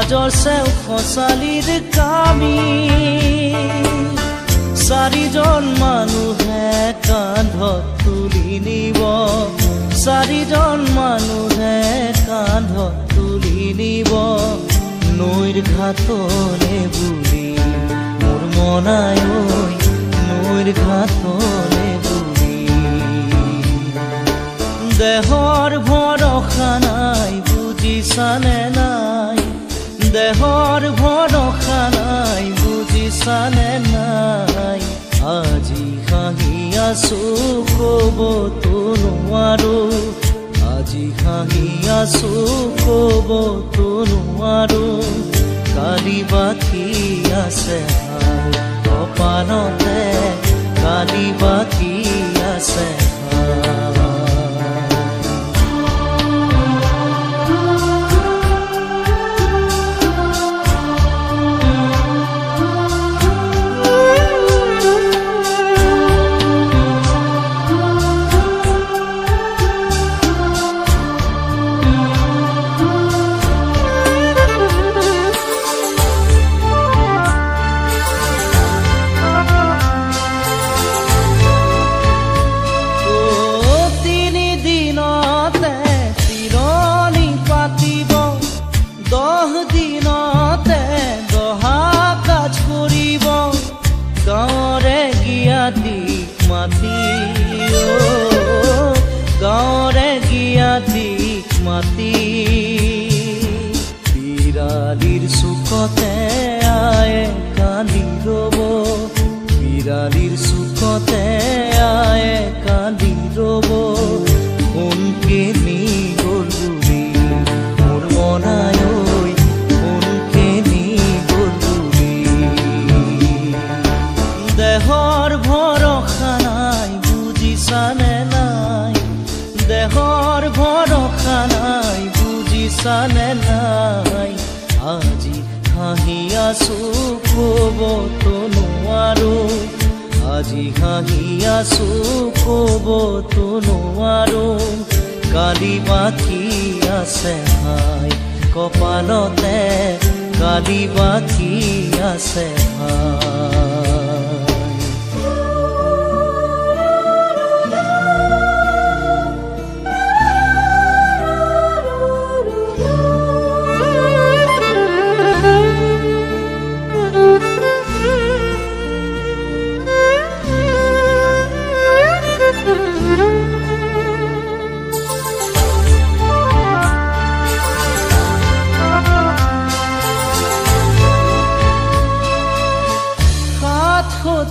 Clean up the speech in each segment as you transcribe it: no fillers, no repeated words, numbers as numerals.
সমাজৰ চেও খচালিৰ কামি চাৰিজন মানুহে কান্ধত তুলি নিব চাৰিজন মানুহে কান্ধত তুলি নিব নৈৰ ঘাটলে বুলি মোৰ মনাই নৈৰ ঘাটলে বুলি দেহৰ ভৰসা নাই বুজিছানে নাই দেহৰ ভৰসা নাই বুজিছানে নাই আজি হাঁহি আছো ক'বতো নোৱাৰো আজি হাঁহি আছো ক'বতো নোৱাৰো কালি বাকী আছে কপালতে কালি বাকী আছে গাঁৱৰে গিয়াতিক মাতি বিৰালিৰ চুকতে আয়ে কান্দি ৰ'ব বিৰালিৰ চুকতে আয়ে কান্দি ৰ'ব সোণকে নি গ'ল বুলি মোৰ মনাই সোণকে নি গ'ল বুলি দেহৰ ভৰসা নাই বুজিছানে নাই দেহৰ ভৰসা নাই বুজিছানে নাই আজি হাঁহি আছো ক'বতো নোৱাৰো আজি হাঁহি আছো ক'বতো নোৱাৰো কালি বাকী আছে ভাই কপালতে কালি বাকী আছে ভাই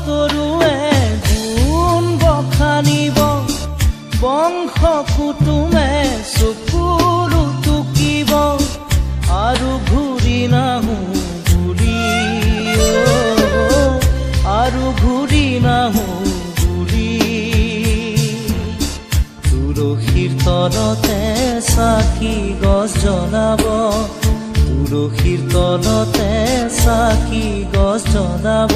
তৰুৱে গুণ বখানিব বংশ কুটুমে চকুৰু টুকিব আৰু ঘূৰি নাহো বুলি আৰু ঘূৰি নাহো বুলি তুলসীৰ তলতে চাকি গছ জ্বলাব তুলসীৰ তলতে চাকি গছ জ্বলাব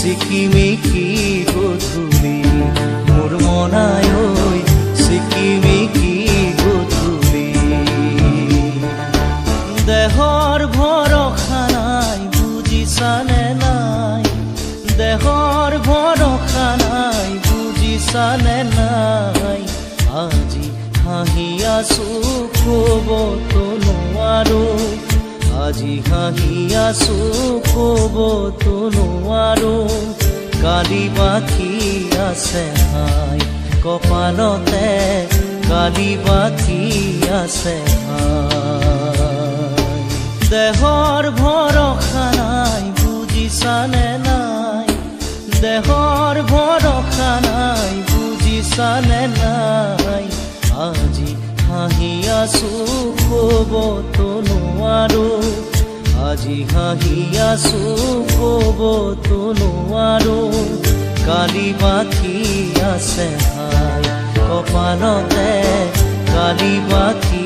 চিকিমিকি গধূলি মোৰ মনাই চিকিমিকি গধূলি দেহৰ ভৰসা নাই বুজিছানে নাই দেহৰ ভৰসা নাই বুজিছানে নাই আজি হাঁহি আছো ক'বতো নোৱাৰো আজি হাঁহি আছো ক'বতো নোৱাৰো কালি বাকী আছে ভাই কপালতে কালি বাকী আছে ভাই দেহৰ ভৰসা নাই বুজিছানে নাই দেহৰ ভৰসা নাই বুজিছানে নাই আজি হাঁহি আছো ক'বতো নোৱাৰো আজি হাঁহি আছো ক'বতো নোৱাৰো কালি বাকী আছে ভাই কপালতে কালি বাকী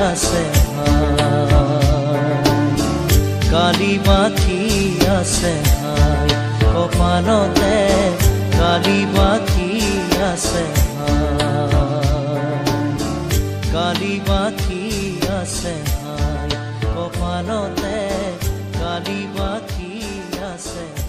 আছে ভাই কালি বাকী আছে ভাই কপালতে কালি বাকী আছে ভাই কালি বাকী আছে ভাই কপালতে খালি বাকী আছে